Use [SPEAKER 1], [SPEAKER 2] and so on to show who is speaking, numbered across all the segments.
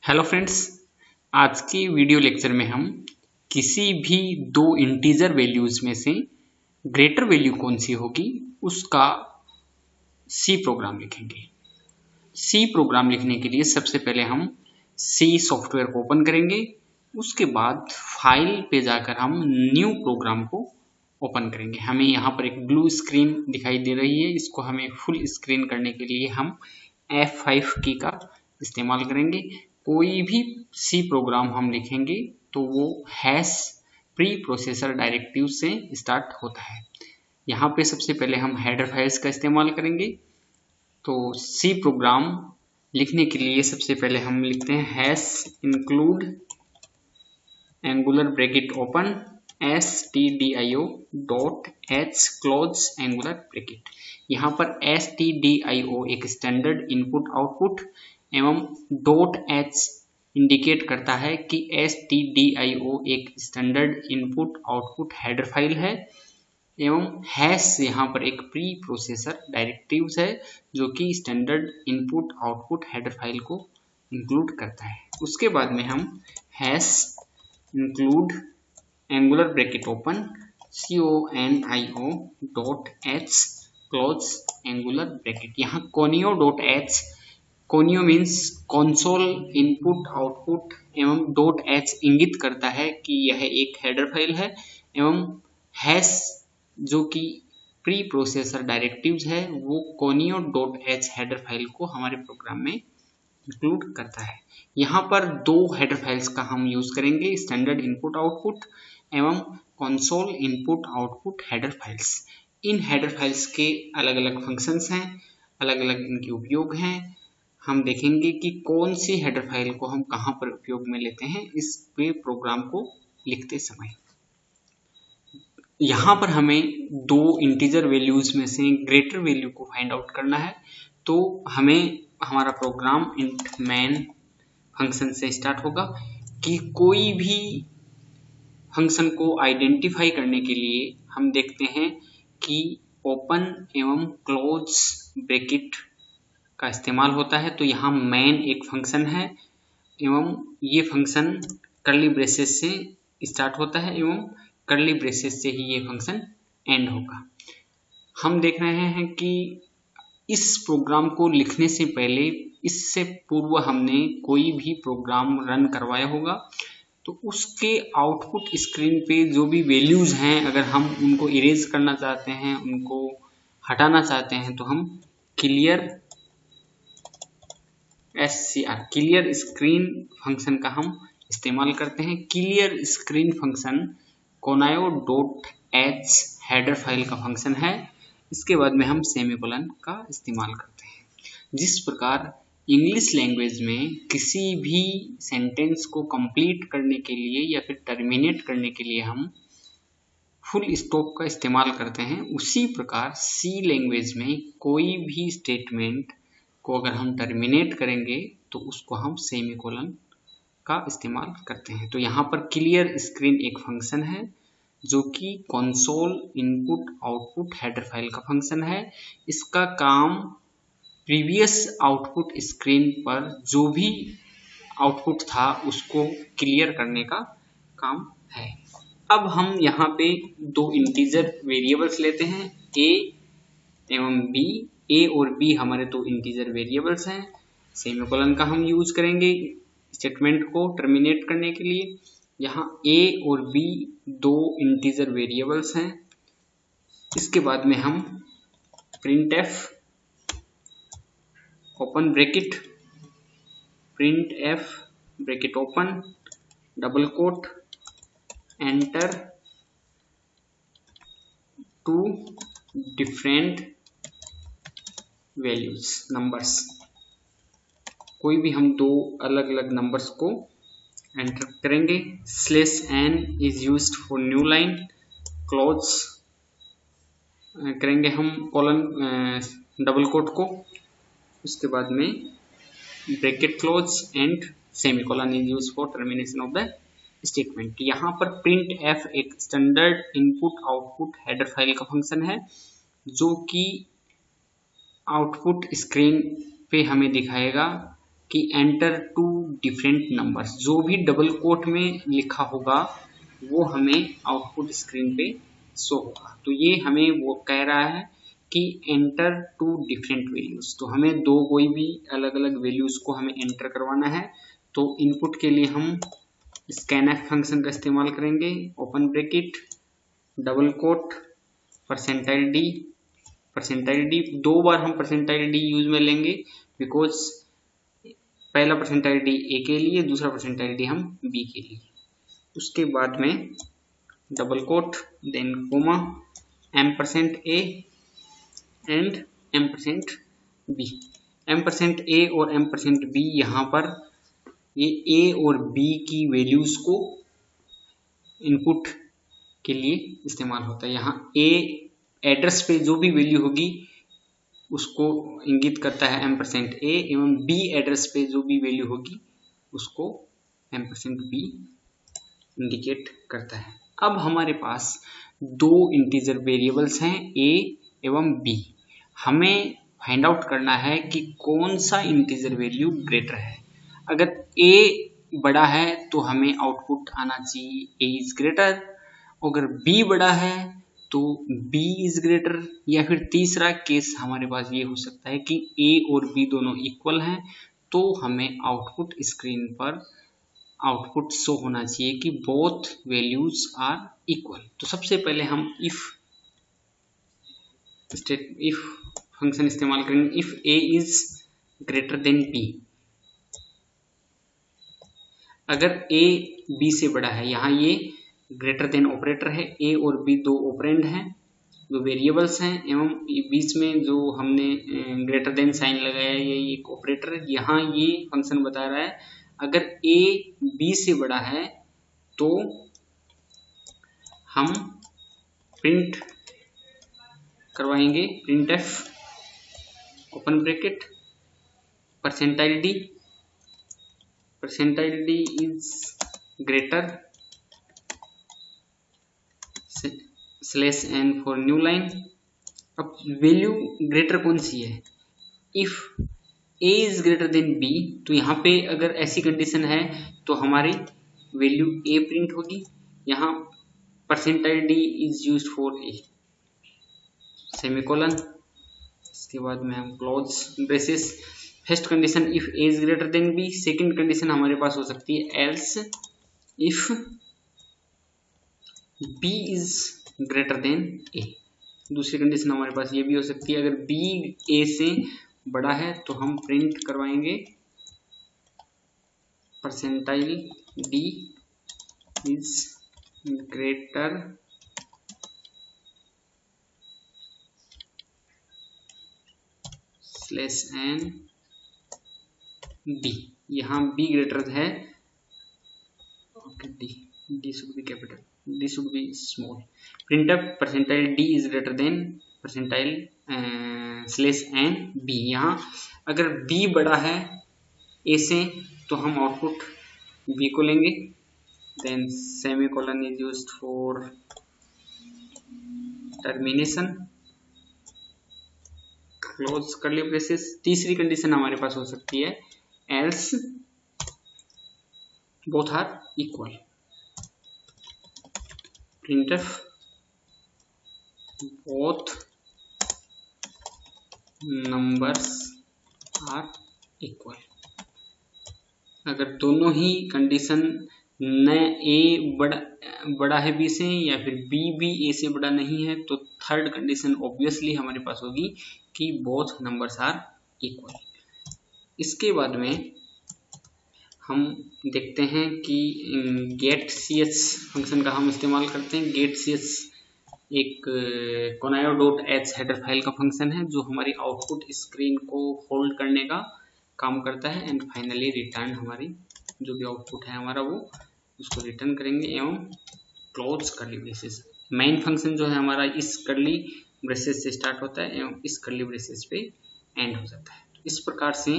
[SPEAKER 1] Hello friends, आज की video lecture में हम किसी भी दो इंटीजर वैल्यूज में से ग्रेटर वैल्यू कौन सी होगी उसका सी प्रोग्राम लिखेंगे। सी प्रोग्राम लिखने के लिए सबसे पहले हम सी सॉफ्टवेयर को ओपन करेंगे। उसके बाद फाइल पे जाकर हम न्यू प्रोग्राम को ओपन करेंगे। हमें यहाँ पर एक ब्लू स्क्रीन दिखाई दे रही है, इसको हमें फुल स्क्रीन करने के लिए हम F5 की का इस्तेमाल करेंगे। कोई भी सी प्रोग्राम हम लिखेंगे तो वो हैश प्री प्रोसेसर डायरेक्टिव से स्टार्ट होता है। यहाँ पे सबसे पहले हम हेडर फाइल्स का इस्तेमाल करेंगे। तो सी प्रोग्राम लिखने के लिए सबसे पहले हम लिखते हैं hash include angular bracket open stdio dot h close angular bracket. यहाँ पर stdio एक स्टैंडर्ड इनपुट आउटपुट एवं डॉट h इंडिकेट करता है कि stdio एक standard input output header file है एवं हैश यहाँ पर एक प्री प्रोसेसर डायरेक्टिव्स है जो कि standard input output header file को इंक्लूड करता है। उसके बाद में हम hash include angular bracket open conio dot h close angular bracket. यहाँ conio dot h, conio means console input output एवं डॉट h इंगित करता है कि यह एक हेडर फाइल है एवं हैश जो कि प्री प्रोसेसर डायरेक्टिव्स है वो conio dot h header file को हमारे प्रोग्राम में इंक्लूड करता है। यहाँ पर दो हेडर फाइल्स का हम यूज करेंगे, स्टैंडर्ड इनपुट आउटपुट एवं console input output header files. इन हेडर फाइल्स के अलग अलग फंक्शंस हैं, अलग अलग इनके उपयोग हैं। हम देखेंगे कि कौन सी हेडर फाइल को हम कहाँ पर उपयोग में लेते हैं इस पे प्रोग्राम को लिखते समय। यहाँ पर हमें दो इंटीजर वैल्यूज में से ग्रेटर वैल्यू को फाइंड आउट करना है। तो हमें हमारा प्रोग्राम इंट मैन फंक्शन से स्टार्ट होगा कि कोई भी फंक्शन को आइडेंटिफाई करने के लिए हम देखते हैं कि ओपन एवं क्लोज ब्रैकेट का इस्तेमाल होता है। तो यहाँ मैन एक फंक्शन है एवं ये फंक्शन कर्ली ब्रेसेस से स्टार्ट होता है एवं कर्ली ब्रेसेस से ही ये फंक्शन एंड होगा। हम देख रहे हैं कि इस प्रोग्राम को लिखने से पहले, इससे पूर्व हमने कोई भी प्रोग्राम रन करवाया होगा तो उसके आउटपुट स्क्रीन पे जो भी वैल्यूज हैं अगर हम उनको इरेज करना चाहते हैं, उनको हटाना चाहते हैं तो हम क्लियर क्लियर स्क्रीन फंक्शन का हम इस्तेमाल करते हैं। Clear screen function conio dot h header file का फंक्शन है। इसके बाद में हम सेमीकोलन का इस्तेमाल करते हैं। जिस प्रकार इंग्लिश लैंग्वेज में किसी भी सेंटेंस को कंप्लीट करने के लिए या फिर टर्मिनेट करने के लिए हम फुल स्टॉप का इस्तेमाल करते हैं, उसी प्रकार सी लैंग्वेज में कोई भी स्टेटमेंट को अगर हम टर्मिनेट करेंगे तो उसको हम सेमीकोलन का इस्तेमाल करते हैं। तो यहाँ पर क्लियर स्क्रीन एक फंक्शन है जो कि console input output header file का फंक्शन है। इसका काम प्रीवियस आउटपुट स्क्रीन पर जो भी आउटपुट था उसको क्लियर करने का काम है। अब हम यहाँ पे दो इंटीजर वेरिएबल्स लेते हैं a एवं b। a और b हमारे दो इंटीजर वेरिएबल्स हैं। सेमीकोलन का हम यूज करेंगे स्टेटमेंट को टर्मिनेट करने के लिए। यहाँ a और b दो इंटीजर वेरिएबल्स हैं। इसके बाद में हम printf open bracket printf bracket open double quote enter two different values numbers. कोई भी हम दो अलग अलग नंबर्स को एंटर करेंगे। /n is used for new line. Close करेंगे हम कॉलन डबल कोट को, उसके बाद में bracket close and semicolon is used for termination of the statement. यहाँ पर printf एक standard input output header file का फंक्शन है जो कि आउटपुट स्क्रीन पे हमें दिखाएगा कि एंटर टू डिफरेंट नंबर्स, जो भी डबल कोट में लिखा होगा वो हमें आउटपुट स्क्रीन पे शो होगा। तो ये हमें वो कह रहा है कि एंटर टू डिफरेंट वैल्यूज, तो हमें दो कोई भी अलग अलग वैल्यूज को हमें एंटर करवाना है। तो इनपुट के लिए हम स्कैनफ फंक्शन का इस्तेमाल करेंगे, open bracket double quote percentile d, दो बार हम परसेंटाइल डी यूज में लेंगे बिकॉज पहला परसेंटाइल डी ए के लिए, दूसरा परसेंटाइल डी हम बी के लिए। उसके बाद में double quote then comma %a and %b। %a और %b यहाँ पर ये a और b की वैल्यूज को इनपुट के लिए इस्तेमाल होता है। यहाँ a एड्रेस पे जो भी वैल्यू होगी उसको इंगित करता है %a एवं b एड्रेस पे जो भी वैल्यू होगी उसको %b इंडिकेट करता है। अब हमारे पास दो इंटीजर वेरिएबल्स हैं a एवं b। हमें फाइंड आउट करना है कि कौन सा इंटीजर वैल्यू ग्रेटर है। अगर a बड़ा है तो हमें आउटपुट आना चाहिए a इज ग्रेटर, अगर b बड़ा है तो b इज ग्रेटर, या फिर तीसरा केस हमारे पास ये हो सकता है कि a और b दोनों इक्वल हैं, तो हमें आउटपुट स्क्रीन पर आउटपुट शो होना चाहिए कि बोथ वैल्यूज आर इक्वल। तो सबसे पहले हम इफ फंक्शन इस्तेमाल करेंगे, if a is greater than b। अगर a b से बड़ा है, यहाँ ये ग्रेटर देन ऑपरेटर है, a और b दो ऑपरेंड हैं, दो वेरिएबल्स हैं, एवं बीच में जो हमने ग्रेटर देन साइन लगाया है ये एक ऑपरेटर है। यहाँ ये फंक्शन बता रहा है अगर a b से बड़ा है तो हम प्रिंट करवाएंगे printf open bracket percentile D is greater /n for new line. अब वैल्यू ग्रेटर कौन सी है, if a is greater than b, तो यहाँ पे अगर ऐसी कंडीशन है तो हमारी वैल्यू a प्रिंट होगी। यहाँ percentile d is used for a semicolon, इसके बाद में हम close braces. First condition if a is greater than b, second condition हमारे पास हो सकती है else if b is greater than a। दूसरी कंडीशन हमारे पास ये भी हो सकती है अगर b a से बड़ा है तो हम प्रिंट करवाएंगे percentile d is greater /n d। यहाँ b ग्रेटर है, okay d should be capital, d should be small. Printf percentile d is greater than percentile /n b। यहाँ अगर b बड़ा है a से तो हम आउटपुट b को लेंगे, then semicolon is used for termination, close curly braces. तीसरी कंडीशन हमारे पास हो सकती है else both are equal, printf both numbers are equal। अगर दोनों ही कंडीशन न a बड़ा है b से या फिर b भी a से बड़ा नहीं है तो थर्ड कंडीशन ऑब्वियसली हमारे पास होगी कि बोथ नंबर्स आर इक्वल। इसके बाद में हम देखते हैं कि गेट ch फंक्शन का हम इस्तेमाल करते हैं। गेट ch एक conio.h हेडर फाइल का फंक्शन है जो हमारी आउटपुट स्क्रीन को होल्ड करने का काम करता है एंड फाइनली रिटर्न हमारी जो भी आउटपुट है हमारा वो उसको रिटर्न करेंगे एवं close curly braces. Main function जो है हमारा इस कर्ली ब्रेसेस से स्टार्ट होता है एवं इस कर्ली ब्रेसेस पे एंड हो जाता है। इस प्रकार से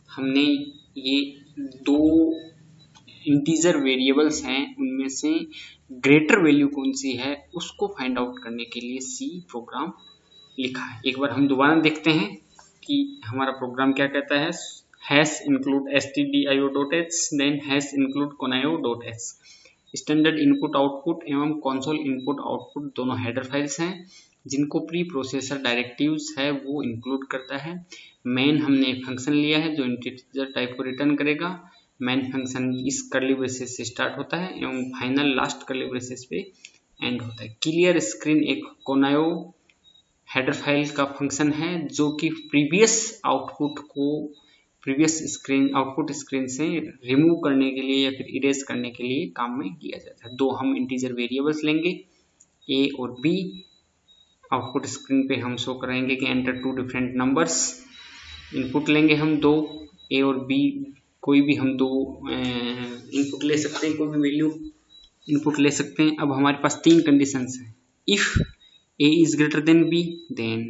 [SPEAKER 1] हमने ये दो इंटीजर वेरिएबल्स हैं उनमें से ग्रेटर वैल्यू कौन सी है उसको फाइंड आउट करने के लिए सी प्रोग्राम लिखा है। एक बार हम दोबारा देखते हैं कि हमारा प्रोग्राम क्या कहता है। hash include stdio.h, then hash include conio.h। Standard input output एवं कंसोल इनपुट आउटपुट दोनों हेडर फाइल्स हैं जिनको प्री प्रोसेसर डायरेक्टिव्स है वो इंक्लूड करता है। मेन हमने एक फंक्शन लिया है जो इंटीजर टाइप को रिटर्न करेगा। मेन फंक्शन इस कर्ली ब्रेसेस से स्टार्ट होता है एवं फाइनल लास्ट कर्ली ब्रेसेस पे एंड होता है। क्लियर स्क्रीन एक कोनायो हेडर फाइल का फंक्शन है जो कि प्रीवियस आउटपुट स्क्रीन से रिमूव करने के लिए या फिर इरेज करने के लिए काम में लिया जाता है। दो हम इंटीजर वेरिएबल्स लेंगे a और b। आउटपुट स्क्रीन पे हम शो कराएंगे कि enter two different numbers. Input लेंगे हम दो a और b, कोई भी हम दो इनपुट ले सकते हैं, कोई भी वैल्यू इनपुट ले सकते हैं। अब हमारे पास तीन कंडीशंस हैं। If a is greater than b, then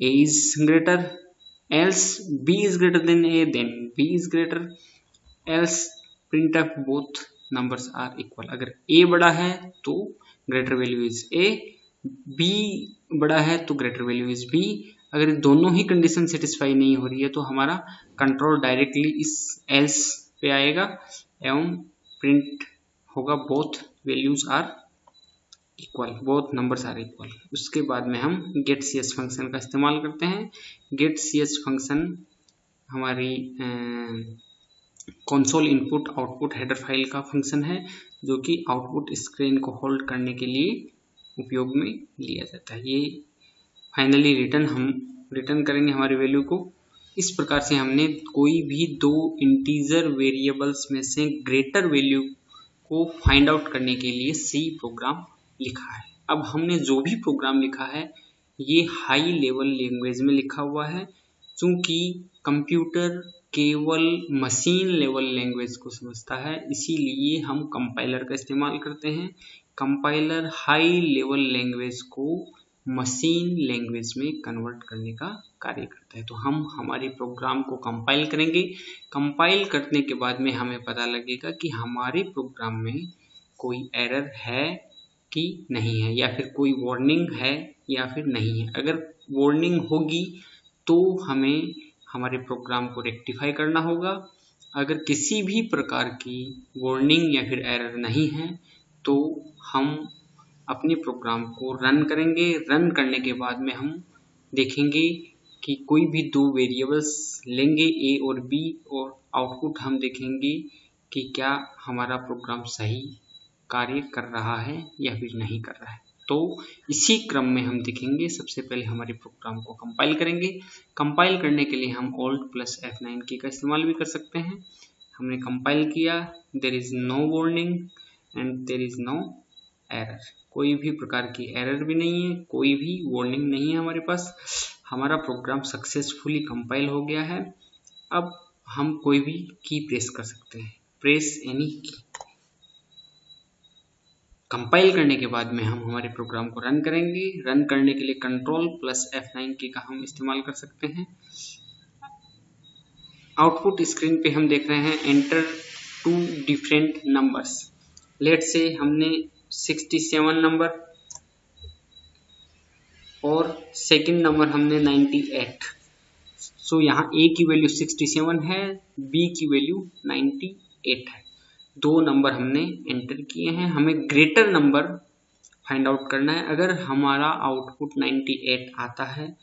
[SPEAKER 1] a is greater, else b is greater than a, then b is greater, else printf both numbers are equal। अगर a बड़ा है तो greater value is a, b बड़ा है तो greater value is b। अगर दोनों ही condition satisfy नहीं हो रही है तो हमारा कंट्रोल डायरेक्टली इस else पे आएगा एवं प्रिंट होगा both values are equal, both numbers are equal. उसके बाद में हम गेट cs फंक्शन का इस्तेमाल करते हैं। गेट cs फंक्शन हमारी console input output header file का फंक्शन है जो कि आउटपुट स्क्रीन को होल्ड करने के लिए उपयोग में लिया जाता है। ये फाइनली हम रिटर्न करेंगे हमारी वैल्यू को। इस प्रकार से हमने कोई भी दो इंटीजर वेरिएबल्स में से ग्रेटर वैल्यू को फाइंड आउट करने के लिए सी प्रोग्राम लिखा है। अब हमने जो भी प्रोग्राम लिखा है ये हाई लेवल लैंग्वेज में लिखा हुआ है। चूंकि कंप्यूटर केवल मशीन लेवल लैंग्वेज को समझता है इसीलिए हम कंपाइलर का इस्तेमाल करते हैं। कंपाइलर हाई लेवल लैंग्वेज को मशीन लैंग्वेज में कन्वर्ट करने का कार्य करता है। तो हम हमारे प्रोग्राम को कंपाइल करेंगे। कंपाइल करने के बाद में हमें पता लगेगा कि हमारे प्रोग्राम में कोई एरर है कि नहीं है या फिर कोई वार्निंग है या फिर नहीं है। अगर वार्निंग होगी तो हमें हमारे प्रोग्राम को रेक्टिफाई करना होगा। अगर किसी भी प्रकार की वार्निंग या फिर एरर नहीं है तो हम अपने प्रोग्राम को रन करेंगे। रन करने के बाद में हम देखेंगे कि कोई भी दो वेरिएबल्स लेंगे a और b और आउटपुट हम देखेंगे कि क्या हमारा प्रोग्राम सही कार्य कर रहा है या फिर नहीं कर रहा है। तो इसी क्रम में हम देखेंगे। सबसे पहले हमारे प्रोग्राम को कंपाइल करेंगे। कंपाइल करने के लिए हम Alt+F9 की का इस्तेमाल भी कर सकते हैं। हमने कंपाइल किया, there is no warning and there is no error. कोई भी प्रकार की एरर भी नहीं है, कोई भी वार्निंग नहीं है हमारे पास। हमारा प्रोग्राम सक्सेसफुली कंपाइल हो गया है। अब हम कोई भी की प्रेस कर सकते हैं, प्रेस एनी की। कंपाइल करने के बाद में हम हमारे प्रोग्राम को रन करेंगे। रन करने के लिए Ctrl+F9 की का हम इस्तेमाल कर सकते हैं। आउटपुट स्क्रीन पे हम देख रहे हैं enter two different numbers. Let say हमने 67 नंबर और सेकंड नंबर हमने 98। सो यहाँ A की वैल्यू 67 है, B की वैल्यू 98 है। दो नंबर हमने एंटर किए हैं। हमें ग्रेटर नंबर फाइंड आउट करना है। अगर हमारा आउटपुट 98 आता है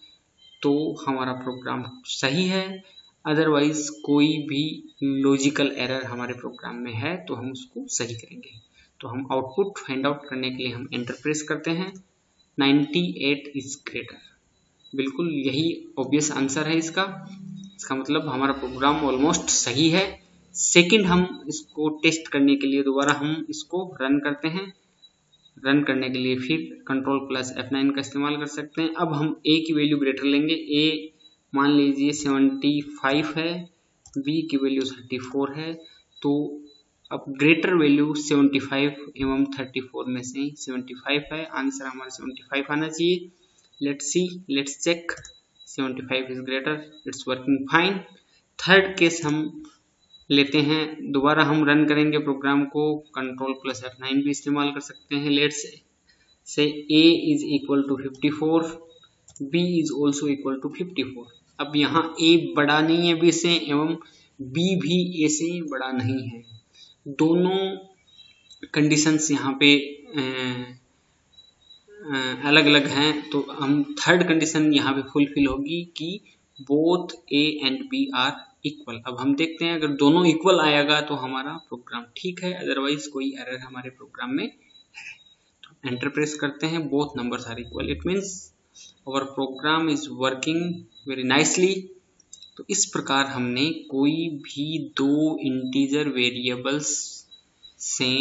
[SPEAKER 1] तो हमारा प्रोग्राम सही है, अदरवाइज कोई भी लॉजिकल एरर हमारे प्रोग्राम में है तो हम उसको सही करेंगे। तो हम आउटपुट फाइंड आउट करने के लिए हम एंटर प्रेस करते हैं। 98 इज ग्रेटर, बिल्कुल यही ऑब्वियस आंसर है इसका मतलब हमारा प्रोग्राम ऑलमोस्ट सही है। सेकंड हम इसको टेस्ट करने के लिए दोबारा हम इसको रन करते हैं। रन करने के लिए फिर Ctrl+F9 का इस्तेमाल कर सकते हैं। अब हम A की वैल्यू ग्रेटर लेंगे। A मान लीजिए 75 है, B की वैल्यू 34 है। तो अब ग्रेटर वैल्यू 75 एवं 34 में से 75 है। आंसर हमारा 75 आना चाहिए। Let's check. 75 is greater, it's working fine. Third case हम लेते हैं। दोबारा हम रन करेंगे प्रोग्राम को। Ctrl+F9 भी इस्तेमाल कर सकते हैं। Let's say A is equal to 54, B is also equal to 54। अब यहाँ ए बड़ा नहीं है बी से एवं बी भी ए से बड़ा नहीं है, दोनों कंडीशंस यहाँ पे अलग अलग हैं, तो हम थर्ड कंडीशन यहाँ पे फुलफिल होगी कि both A and B are equal. अब हम देखते हैं अगर दोनों इक्वल आएगा तो हमारा प्रोग्राम ठीक है, अदरवाइज कोई एरर हमारे प्रोग्राम में है। तो एंटर प्रेस करते हैं, both numbers are equal, it means our program is working very nicely. तो इस प्रकार हमने कोई भी दो इंटीजर वेरिएबल्स से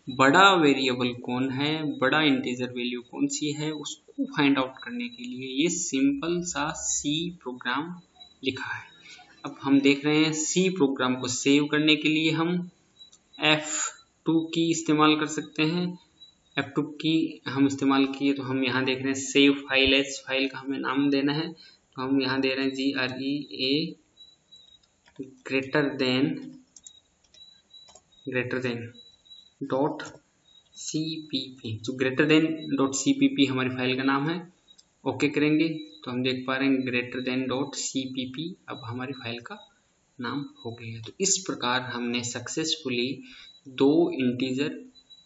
[SPEAKER 1] बड़ा वेरिएबल कौन है, बड़ा इंटीजर वैल्यू कौन सी है, उसको फाइंड आउट करने के लिए ये सिंपल सा सी प्रोग्राम लिखा है। अब हम देख रहे हैं सी प्रोग्राम को सेव करने के लिए हम F2 की इस्तेमाल कर सकते हैं। F2 की हम इस्तेमाल किए तो हम यहाँ देख रहे हैं सेव फाइल एज, फाइल का हमें नाम देना है, तो हम यहाँ दे रहे हैं GREA greater than dot CPP, जो ग्रेटर देन डॉट CPP हमारी फाइल का नाम है। ओके करेंगे तो हम देख पा रहे हैं ग्रेटर देन डॉट CPP अब हमारी फाइल का नाम हो गया। तो इस प्रकार हमने सक्सेसफुली दो इंटीजर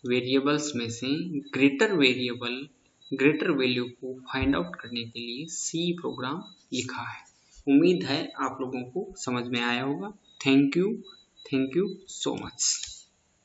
[SPEAKER 1] वेरिएबल्स में से ग्रेटर वैल्यू को फाइंड आउट करने के लिए सी प्रोग्राम लिखा है। उम्मीद है आप लोगों को समझ में आया होगा। Thank you so much.